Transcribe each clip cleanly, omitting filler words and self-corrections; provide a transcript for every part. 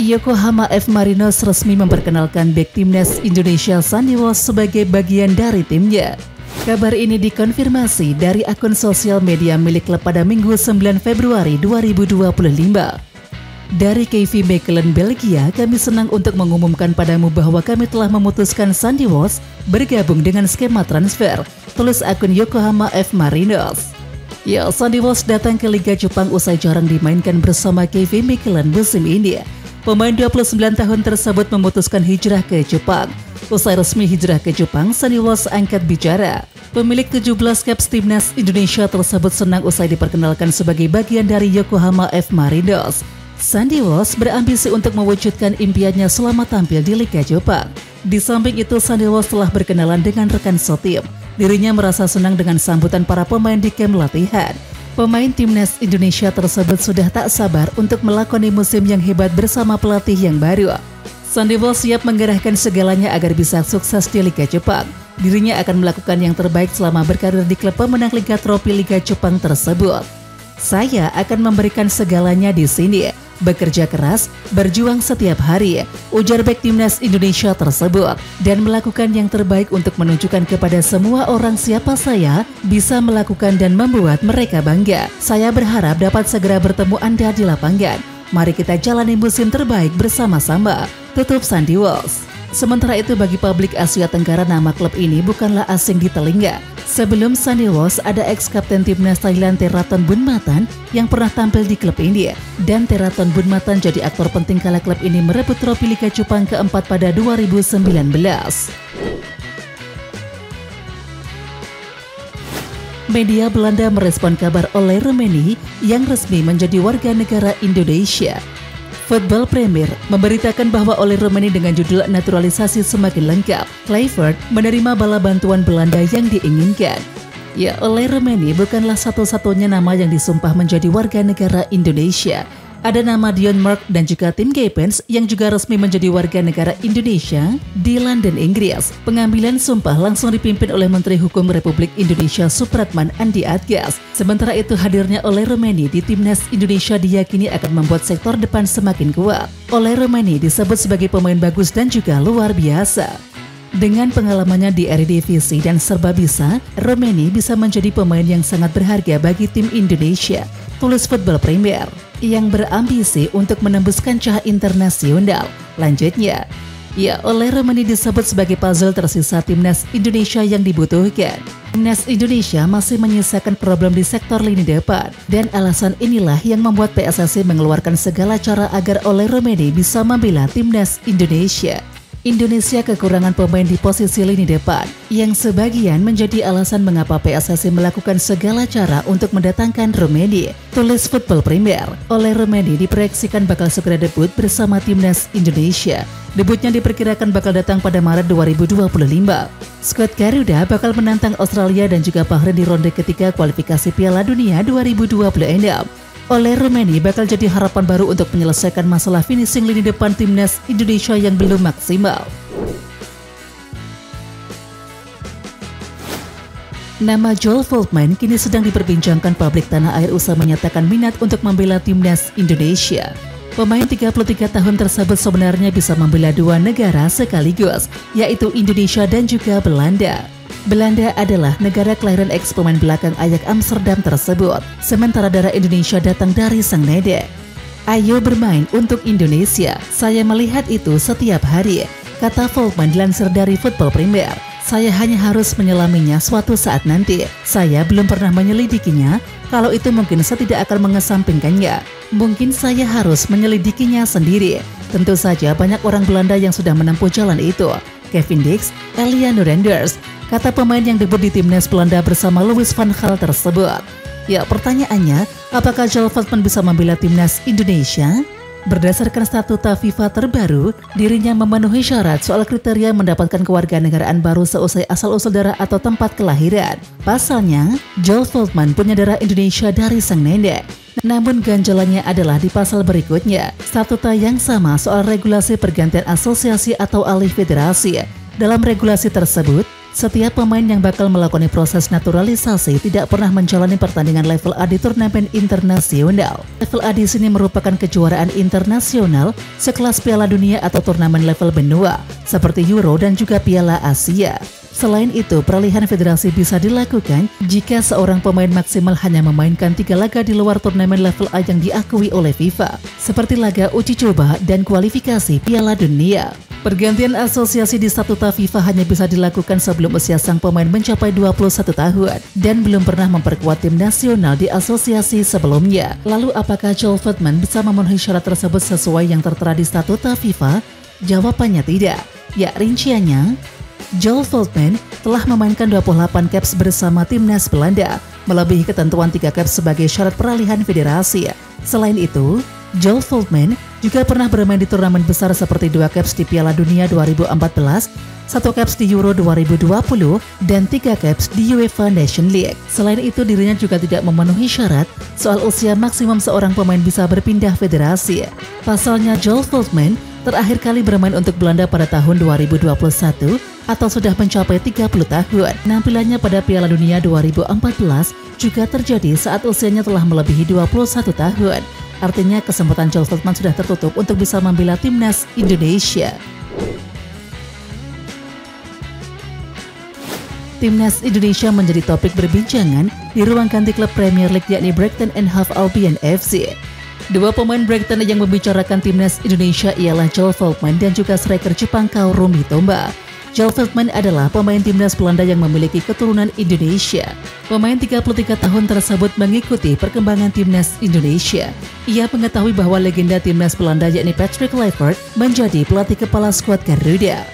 Yokohama F. Marinos resmi memperkenalkan bek timnas Indonesia Sandy Walsh sebagai bagian dari timnya. Kabar ini dikonfirmasi dari akun sosial media milik klub pada Minggu 9 Februari 2025. Dari KV Mechelen, Belgia, kami senang untuk mengumumkan padamu bahwa kami telah memutuskan Sandy Walsh bergabung dengan skema transfer, tulis akun Yokohama F. Marinos. Ya, Sandy Walsh datang ke Liga Jepang usai jarang dimainkan bersama KV Mechelen musim ini. Pemain 29 tahun tersebut memutuskan hijrah ke Jepang. Usai resmi hijrah ke Jepang, Sandy Walsh angkat bicara. Pemilik 17 caps timnas Indonesia tersebut senang usai diperkenalkan sebagai bagian dari Yokohama F. Marinos. Sandy Walsh berambisi untuk mewujudkan impiannya selama tampil di Liga Jepang. Di samping itu, Sandy Walsh telah berkenalan dengan rekan setim. Dirinya merasa senang dengan sambutan para pemain di kamp latihan. Pemain timnas Indonesia tersebut sudah tak sabar untuk melakoni musim yang hebat bersama pelatih yang baru. Sandy Walsh siap menggerahkan segalanya agar bisa sukses di Liga Jepang. Dirinya akan melakukan yang terbaik selama berkarir di klub pemenang Liga Trofi Liga Jepang tersebut. Saya akan memberikan segalanya di sini, bekerja keras, berjuang setiap hari, ujar bek timnas Indonesia tersebut, dan melakukan yang terbaik untuk menunjukkan kepada semua orang siapa saya, bisa melakukan dan membuat mereka bangga. Saya berharap dapat segera bertemu Anda di lapangan. Mari kita jalani musim terbaik bersama-sama, tutup Sandy Walsh. Sementara itu, bagi publik Asia Tenggara, nama klub ini bukanlah asing di telinga. Sebelum Sandy Walsh, ada ex-kapten timnas Thailand Theraton Bunmatan yang pernah tampil di klub ini. Dan Theraton Bunmatan jadi aktor penting kala klub ini merebut trofi Liga Jepang keempat pada 2019. Media Belanda merespon kabar Ole Roemeny yang resmi menjadi warga negara Indonesia. Football Premier memberitakan bahwa Ole Roemeny dengan judul naturalisasi semakin lengkap, Kluivert menerima bala bantuan Belanda yang diinginkan. Ya, Ole Roemeny bukanlah satu-satunya nama yang disumpah menjadi warga negara Indonesia. Ada nama Dion Mark dan juga Tim Gapens yang juga resmi menjadi warga negara Indonesia di London, Inggris. Pengambilan sumpah langsung dipimpin oleh Menteri Hukum Republik Indonesia Supratman Andi Adgas. Sementara itu, hadirnya Ole Roemeny di timnas Indonesia diyakini akan membuat sektor depan semakin kuat. Ole Roemeny disebut sebagai pemain bagus dan juga luar biasa. Dengan pengalamannya di Eredivisie dan serba bisa, Roemeny bisa menjadi pemain yang sangat berharga bagi tim Indonesia, tulis Football Premier, yang berambisi untuk menembus kancah internasional. Lanjutnya, ya, Ole Roemeny disebut sebagai puzzle tersisa timnas Indonesia yang dibutuhkan. Timnas Indonesia masih menyisakan problem di sektor lini depan, dan alasan inilah yang membuat PSSI mengeluarkan segala cara agar Ole Roemeny bisa membela timnas Indonesia. Indonesia kekurangan pemain di posisi lini depan, yang sebagian menjadi alasan mengapa PSSI melakukan segala cara untuk mendatangkan Roemeny, tulis Football Premier. Ole Roemeny diproyeksikan bakal segera debut bersama timnas Indonesia. Debutnya diperkirakan bakal datang pada Maret 2025. Skuad Garuda bakal menantang Australia dan juga Bahrain di ronde ketiga kualifikasi Piala Dunia 2026. Ole Roemeny bakal jadi harapan baru untuk menyelesaikan masalah finishing lini depan timnas Indonesia yang belum maksimal. Nama Joel Veltman kini sedang diperbincangkan publik tanah air usai menyatakan minat untuk membela timnas Indonesia. Pemain 33 tahun tersebut sebenarnya bisa membela dua negara sekaligus, yaitu Indonesia dan juga Belanda. Belanda adalah negara kelahiran ex pemain belakang Ajax Amsterdam tersebut, sementara darah Indonesia datang dari sang nenek. Ayo bermain untuk Indonesia, saya melihat itu setiap hari, kata Veltman dilansir dari Football Premier. Saya hanya harus menyelaminya suatu saat nanti. Saya belum pernah menyelidikinya, kalau itu mungkin saya tidak akan mengesampingkannya. Mungkin saya harus menyelidikinya sendiri. Tentu saja banyak orang Belanda yang sudah menempuh jalan itu. Kevin Dix, Elia Nurenders, kata pemain yang debut di timnas Belanda bersama Louis van Gaal tersebut. Ya, pertanyaannya, apakah Joel Veltman bisa membela timnas Indonesia? Berdasarkan statuta FIFA terbaru, dirinya memenuhi syarat soal kriteria mendapatkan kewarganegaraan baru seusai asal-usul darah atau tempat kelahiran. Pasalnya, Joel Veltman punya darah Indonesia dari sang nenek. Namun ganjalannya adalah di pasal berikutnya, statuta yang sama soal regulasi pergantian asosiasi atau alih federasi. Dalam regulasi tersebut, Setiap pemain yang bakal melakoni proses naturalisasi tidak pernah menjalani pertandingan level A di turnamen internasional. Level A di sini merupakan kejuaraan internasional sekelas Piala Dunia atau turnamen level benua seperti Euro dan juga Piala Asia. Selain itu, peralihan federasi bisa dilakukan jika seorang pemain maksimal hanya memainkan 3 laga di luar turnamen level A yang diakui oleh FIFA, seperti laga uji coba dan kualifikasi Piala Dunia. Pergantian asosiasi di statuta FIFA hanya bisa dilakukan sebelum usia sang pemain mencapai 21 tahun dan belum pernah memperkuat tim nasional di asosiasi sebelumnya. Lalu apakah Joel Veltman bisa memenuhi syarat tersebut sesuai yang tertera di statuta FIFA? Jawabannya tidak. Ya, rinciannya, Joel Veltman telah memainkan 28 caps bersama timnas Belanda, melebihi ketentuan 3 caps sebagai syarat peralihan federasi. Selain itu, Joel Veltman juga pernah bermain di turnamen besar seperti 2 caps di Piala Dunia 2014, 1 caps di Euro 2020, dan 3 caps di UEFA Nation League. Selain itu, dirinya juga tidak memenuhi syarat soal usia maksimum seorang pemain bisa berpindah federasi. Pasalnya, Joel Veltman terakhir kali bermain untuk Belanda pada tahun 2021 atau sudah mencapai 30 tahun. Penampilannya pada Piala Dunia 2014 juga terjadi saat usianya telah melebihi 21 tahun. Artinya kesempatan Joel Veltman sudah tertutup untuk bisa membela timnas Indonesia. Timnas Indonesia menjadi topik perbincangan di ruang ganti klub Premier League yakni Brighton and Hove Albion FC. Dua pemain Brighton yang membicarakan timnas Indonesia ialah Joel Veltman dan juga striker Jepang Kaoru Mitoma. Joel Veltman adalah pemain timnas Belanda yang memiliki keturunan Indonesia. Pemain 33 tahun tersebut mengikuti perkembangan timnas Indonesia. Ia mengetahui bahwa legenda timnas Belanda yakni Patrick Kluivert menjadi pelatih kepala skuad Garuda.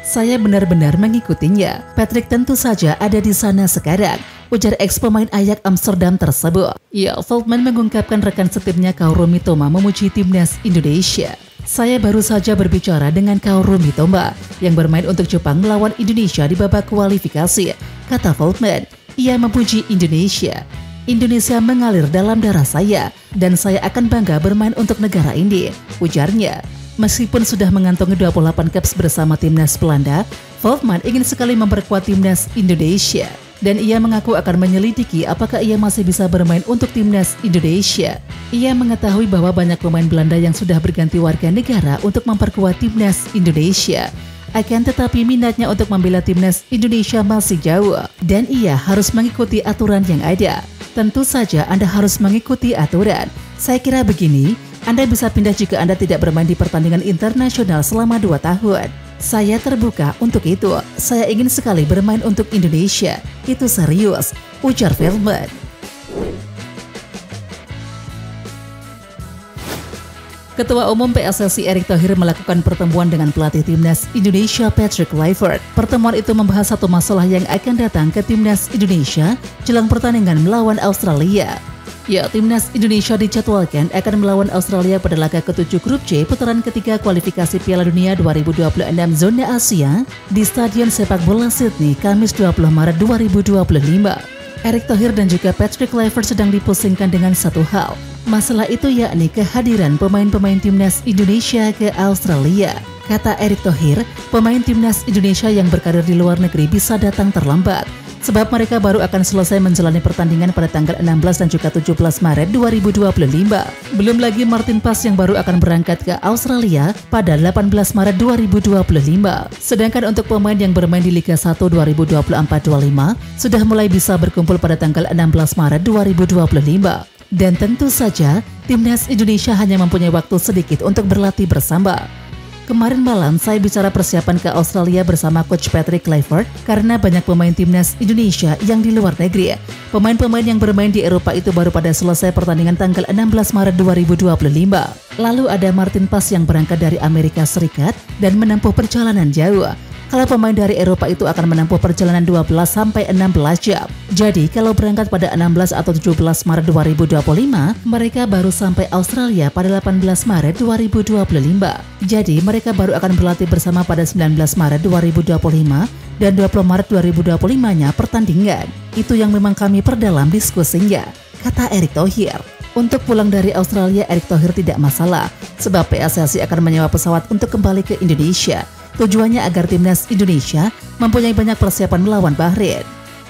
Saya benar-benar mengikutinya. Patrick tentu saja ada di sana sekarang, ujar ex-pemain Ajax Amsterdam tersebut. Ya, Veltman mengungkapkan rekan setimnya Kaoru Mitoma memuji timnas Indonesia. Saya baru saja berbicara dengan Kaoru Mitoma yang bermain untuk Jepang melawan Indonesia di babak kualifikasi, kata Veltman. Ia memuji Indonesia. Indonesia mengalir dalam darah saya dan saya akan bangga bermain untuk negara ini, ujarnya. Meskipun sudah mengantongi 28 caps bersama timnas Belanda, Veltman ingin sekali memperkuat timnas Indonesia. Dan ia mengaku akan menyelidiki apakah ia masih bisa bermain untuk timnas Indonesia. Ia mengetahui bahwa banyak pemain Belanda yang sudah berganti warga negara untuk memperkuat timnas Indonesia. Akan tetapi minatnya untuk membela timnas Indonesia masih jauh dan ia harus mengikuti aturan yang ada. Tentu saja Anda harus mengikuti aturan. Saya kira begini, Anda bisa pindah jika Anda tidak bermain di pertandingan internasional selama 2 tahun. Saya terbuka untuk itu. Saya ingin sekali bermain untuk Indonesia. Itu serius, ujar Veltman. Ketua Umum PSSI Erick Thohir melakukan pertemuan dengan pelatih timnas Indonesia Patrick Kluivert. Pertemuan itu membahas satu masalah yang akan datang ke timnas Indonesia jelang pertandingan melawan Australia. Ya, timnas Indonesia dijadwalkan akan melawan Australia pada laga ke-7 Grup C putaran ketiga kualifikasi Piala Dunia 2026 zona Asia di Stadion Sepak Bola Sydney, Kamis 20 Maret 2025. Erick Thohir dan juga Patrick Kluivert sedang dipusingkan dengan satu hal. Masalah itu yakni kehadiran pemain-pemain timnas Indonesia ke Australia. Kata Erick Thohir, pemain timnas Indonesia yang berkarir di luar negeri bisa datang terlambat, sebab mereka baru akan selesai menjalani pertandingan pada tanggal 16 dan juga 17 Maret 2025. Belum lagi Martin Pas yang baru akan berangkat ke Australia pada 18 Maret 2025. Sedangkan untuk pemain yang bermain di Liga 1 2024-25 sudah mulai bisa berkumpul pada tanggal 16 Maret 2025. Dan tentu saja, timnas Indonesia hanya mempunyai waktu sedikit untuk berlatih bersama. Kemarin malam saya bicara persiapan ke Australia bersama Coach Patrick Kluivert karena banyak pemain timnas Indonesia yang di luar negeri. Pemain-pemain yang bermain di Eropa itu baru pada selesai pertandingan tanggal 16 Maret 2025. Lalu ada Martin Pas yang berangkat dari Amerika Serikat dan menempuh perjalanan jauh. Kalau pemain dari Eropa itu akan menempuh perjalanan 12 sampai 16 jam. Jadi kalau berangkat pada 16 atau 17 Maret 2025, mereka baru sampai Australia pada 18 Maret 2025. Jadi mereka baru akan berlatih bersama pada 19 Maret 2025 dan 20 Maret 2025-nya pertandingan. Itu yang memang kami perdalam diskusinya, kata Erick Thohir. Untuk pulang dari Australia, Erick Thohir tidak masalah, sebab PSSI akan menyewa pesawat untuk kembali ke Indonesia. Tujuannya agar timnas Indonesia mempunyai banyak persiapan melawan Bahrain.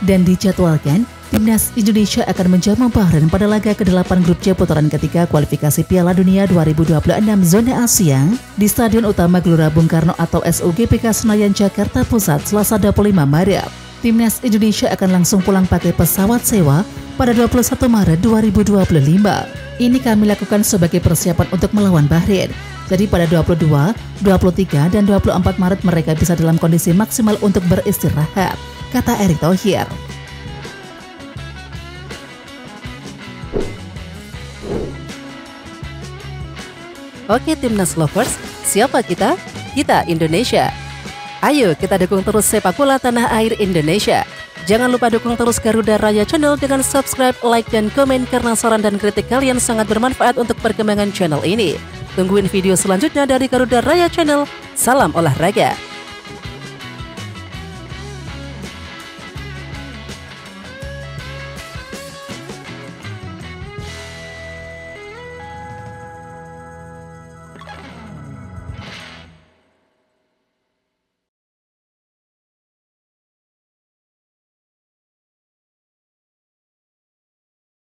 Dan dijadwalkan, timnas Indonesia akan menjamu Bahrain pada laga ke-8 grup C putaran ketiga kualifikasi Piala Dunia 2026 zona Asia di Stadion Utama Gelora Bung Karno atau SUGBK Senayan, Jakarta Pusat, Selasa 25 Maret. Timnas Indonesia akan langsung pulang pakai pesawat sewa pada 21 Maret 2025. Ini kami lakukan sebagai persiapan untuk melawan Bahrain. Jadi pada 22, 23, dan 24 Maret mereka bisa dalam kondisi maksimal untuk beristirahat, kata Erick Thohir. Oke Timnas Lovers, siapa kita? Kita Indonesia. Ayo kita dukung terus sepak bola tanah air Indonesia. Jangan lupa dukung terus Garuda Raya Channel dengan subscribe, like, dan komen karena saran dan kritik kalian sangat bermanfaat untuk perkembangan channel ini. Tungguin video selanjutnya dari Garuda Raya Channel. Salam olahraga.